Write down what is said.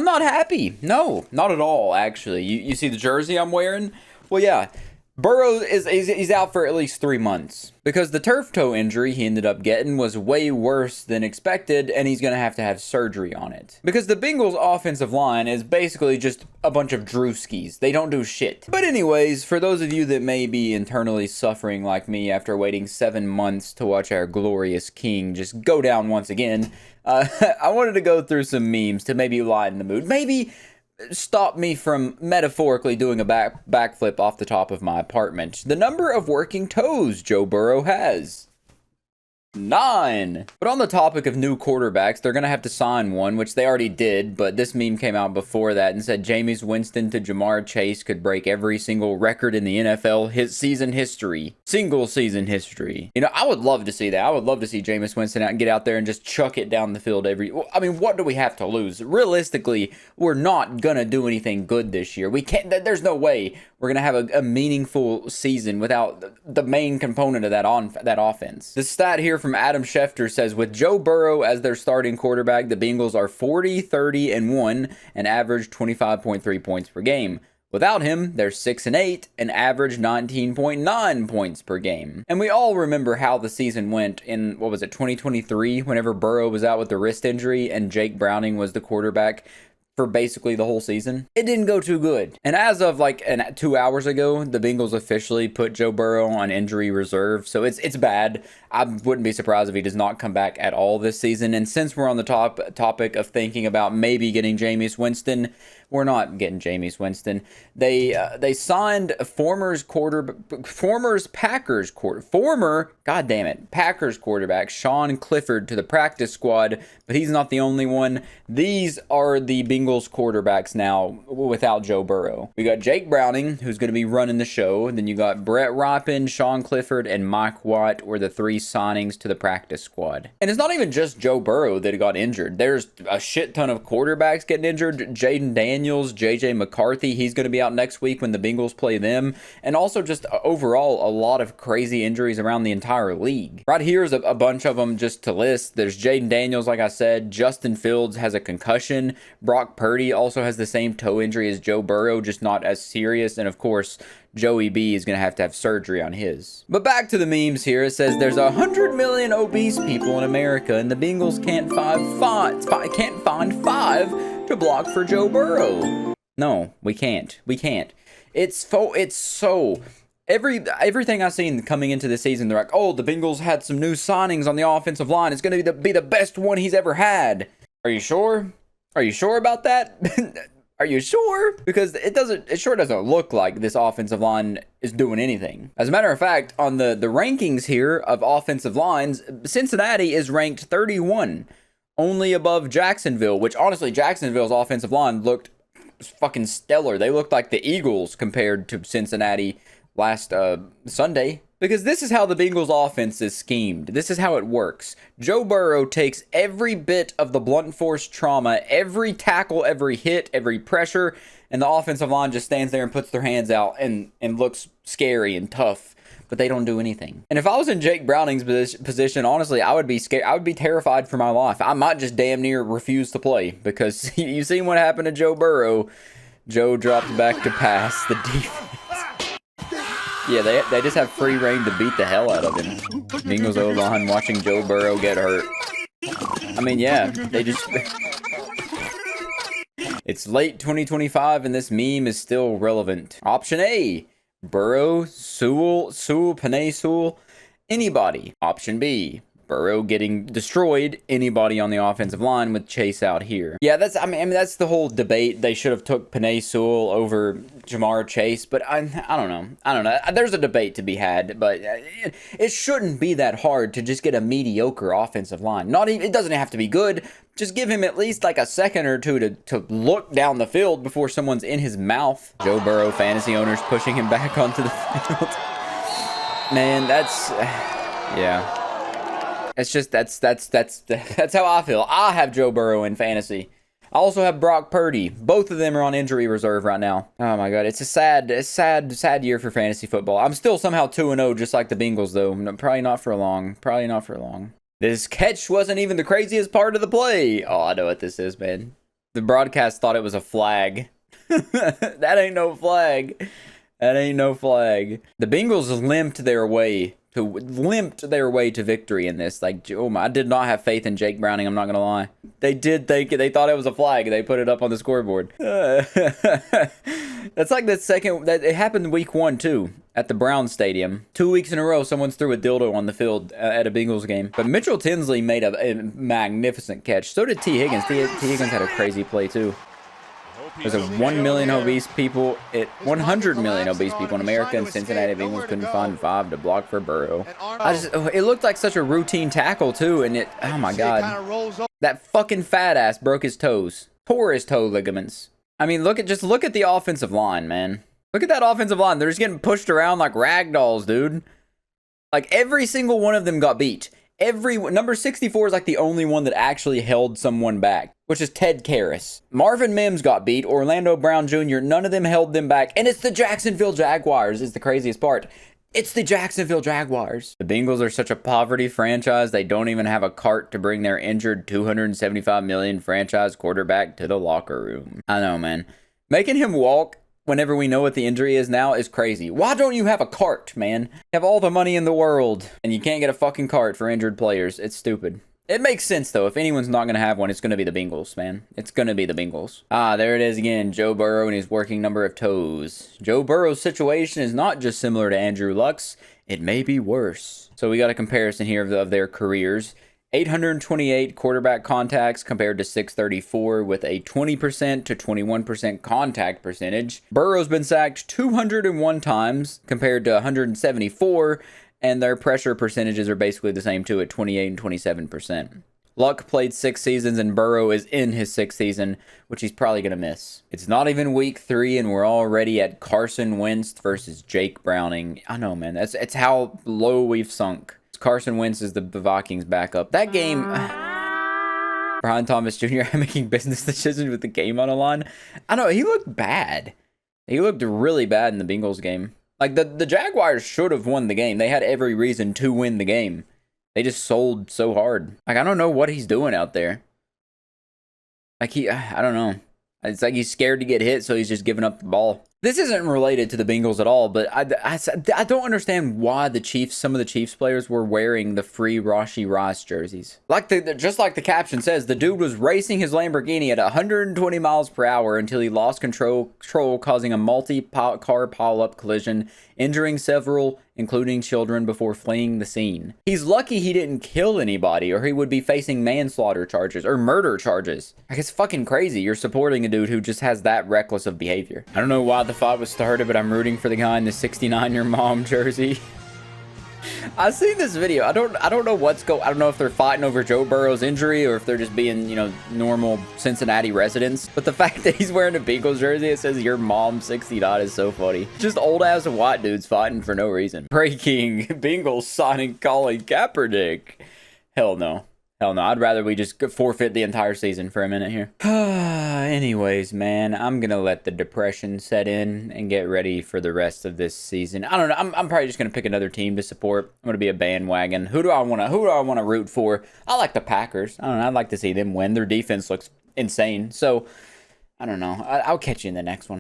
not happy. No, not at all, actually. You see the jersey I'm wearing? Well, yeah. Burrow he's out for at least 3 months because the turf toe injury he ended up getting was way worse than expected, and he's going to have surgery on it. Because the Bengals offensive line is basically just a bunch of Drewskis. They don't do shit. But anyways, for those of you that may be internally suffering like me after waiting 7 months to watch our glorious king just go down once again, I wanted to go through some memes to maybe lighten the mood. Maybe stop me from metaphorically doing a backflip off the top of my apartment. The number of working toes Joe Burrow has. 9. But on the topic of new quarterbacks, they're going to have to sign one, which they already did, but this meme came out before that and said Jameis Winston to Jamar Chase could break every single record in the NFL season history. Single season history. You know, I would love to see that. I would love to see Jameis Winston out and get out there and just chuck it down the field I mean, what do we have to lose? Realistically, we're not going to do anything good this year. We can't, there's no way we're going to have a meaningful season without the main component of that offense. This stat here from Adam Schefter says, with Joe Burrow as their starting quarterback, the Bengals are 40-30-1 and average 25.3 points per game. Without him, they're 6-8 and average 19.9 points per game. And we all remember how the season went in, 2023, whenever Burrow was out with the wrist injury and Jake Browning was the quarterback for basically the whole season. It didn't go too good. And as of 2 hours ago, the Bengals officially put Joe Burrow on injury reserve. So it's bad. I wouldn't be surprised if he does not come back at all this season. And since we're on the topic of thinking about maybe getting Jameis Winston, we're not getting Jameis Winston. They signed former Packers quarterback Sean Clifford to the practice squad, but he's not the only one. These are the Bengals quarterbacks now without Joe Burrow. We got Jake Browning, who's going to be running the show, and then you got Brett Rypien, Sean Clifford, and Mike Watt were the 3 signings to the practice squad. And it's not even just Joe Burrow that got injured. There's a shit ton of quarterbacks getting injured. Jaden Daniels, JJ McCarthy, he's going to be out next week when the Bengals play them. And also just overall a lot of crazy injuries around the entire league. Right here is a bunch of them just to list. There's Jaden Daniels, like I said. Justin Fields has a concussion. Brock Purdy also has the same toe injury as Joe Burrow, just not as serious. And of course, Joey B is going to have surgery on his. But back to the memes here. It says there's 100 million obese people in America, and the Bengals can't find 5 to block for Joe Burrow. No, we can't. Everything I've seen coming into the season, they're like, oh, the Bengals had some new signings on the offensive line. It's going to be the best one he's ever had. Are you sure? Are you sure about that? Are you sure? Because it sure doesn't look like this offensive line is doing anything. As a matter of fact, on the rankings here of offensive lines, Cincinnati is ranked 31, only above Jacksonville, which honestly, Jacksonville's offensive line looked fucking stellar. They looked like the Eagles compared to Cincinnati last Sunday. Because this is how the Bengals offense is schemed. This is how it works. Joe Burrow takes every bit of the blunt force trauma, every tackle, every hit, every pressure, and the offensive line just stands there and puts their hands out and looks scary and tough, but they don't do anything. And if I was in Jake Browning's position, honestly, I would be scared. I would be terrified for my life. I might just damn near refuse to play because you've seen what happened to Joe Burrow. Joe dropped back to pass. The defense. Yeah, they just have free reign to beat the hell out of him. Bengals O-line watching Joe Burrow get hurt. I mean, yeah, they just... It's late 2025 and this meme is still relevant. Option A, Burrow, Sewell, Penei Sewell, anybody. Option B, Burrow getting destroyed, anybody on the offensive line with Chase out here. Yeah, that's the whole debate. They should have took Penei Sewell over Jamar Chase, but I don't know. There's a debate to be had, but it shouldn't be that hard to just get a mediocre offensive line. It doesn't have to be good. Just give him at least like a second or two to look down the field before someone's in his mouth. Joe Burrow fantasy owners pushing him back onto the field. Man, yeah. It's just that's how I feel. I have Joe Burrow in fantasy. I also have Brock Purdy. Both of them are on injury reserve right now. Oh my god, it's a sad year for fantasy football. I'm still somehow 2-0 just like the Bengals though. Probably not for long. This catch wasn't even the craziest part of the play. Oh, I know what this is, man. The broadcast thought it was a flag. That ain't no flag. That ain't no flag. The Bengals limped their way to victory in this. Like, oh my, I did not have faith in Jake Browning, I'm not gonna lie. They did think they thought it was a flag. They put it up on the scoreboard. That's like the second that it happened week 1 too at the Browns Stadium. 2 weeks in a row, someone's threw a dildo on the field at a Bengals game. But Mitchell Tinsley made a magnificent catch. So did T. Higgins. T. Higgins had a crazy play too. There's a 1 million obese people, 100 million obese people in America, and Cincinnati Bengals couldn't find 5 to block for Burrow. It looked like such a routine tackle too, and oh my god, that fucking fat ass broke his toes, tore his toe ligaments. I mean, just look at the offensive line, man. Look at that offensive line. They're just getting pushed around like rag dolls, dude. Like every single one of them got beat. Number 64 is like the only one that actually held someone back, which is Ted Karras. Marvin Mims got beat, Orlando Brown Jr., none of them held them back, and it's the Jacksonville Jaguars is the craziest part. It's the Jacksonville Jaguars. The Bengals are such a poverty franchise, they don't even have a cart to bring their injured $275 million franchise quarterback to the locker room. I know, man. Making him walk whenever we know what the injury is now is crazy. Why don't you have a cart, man? You have all the money in the world, and you can't get a fucking cart for injured players. It's stupid. It makes sense, though. If anyone's not going to have one, it's going to be the Bengals, man. It's going to be the Bengals. Ah, there it is again. Joe Burrow and his working number of toes. Joe Burrow's situation is not just similar to Andrew Luck's. It may be worse. So we got a comparison here of their careers. 828 quarterback contacts compared to 634 with a 20% to 21% contact percentage. Burrow's been sacked 201 times compared to 174, and their pressure percentages are basically the same too at 28 and 27%. Luck played 6 seasons and Burrow is in his 6th season, which he's probably going to miss. It's not even week 3 and we're already at Carson Wentz versus Jake Browning. I know, man. It's how low we've sunk. Carson Wentz is the Vikings backup. That game, Brian Thomas Jr. making business decisions with the game on the line. I know, he looked bad. He looked really bad in the Bengals game. Like, the Jaguars should have won the game. They had every reason to win the game. They just sold so hard. Like, I don't know what he's doing out there. Like, I don't know. It's like he's scared to get hit, so he's just giving up the ball. This isn't related to the Bengals at all, but I don't understand why some of the Chiefs players were wearing the free Rashee Rice jerseys. Just like the caption says, the dude was racing his Lamborghini at 120 miles per hour until he lost control, causing a multi-car pile-up collision, injuring several, including children, before fleeing the scene. He's lucky he didn't kill anybody, or he would be facing manslaughter charges or murder charges. Like, it's fucking crazy. You're supporting a dude who just has that reckless of behavior. I don't know why the fight was started, but I'm rooting for the guy in the 69-year mom jersey. I've seen this video. I don't know I don't know if they're fighting over Joe Burrow's injury or if they're just being, normal Cincinnati residents. But the fact that he's wearing a Bengals jersey that says your mom 69 is so funny. Just old ass white dudes fighting for no reason. Breaking: Bengals signing Colin Kaepernick. Hell no. Hell no, I'd rather we just forfeit the entire season for a minute here. Anyways, man, I'm going to let the depression set in and get ready for the rest of this season. I don't know. I'm probably just going to pick another team to support. I'm going to be a bandwagon. Who do I want to root for? I like the Packers. I don't know. I'd like to see them win. Their defense looks insane. So, I don't know. I'll catch you in the next one.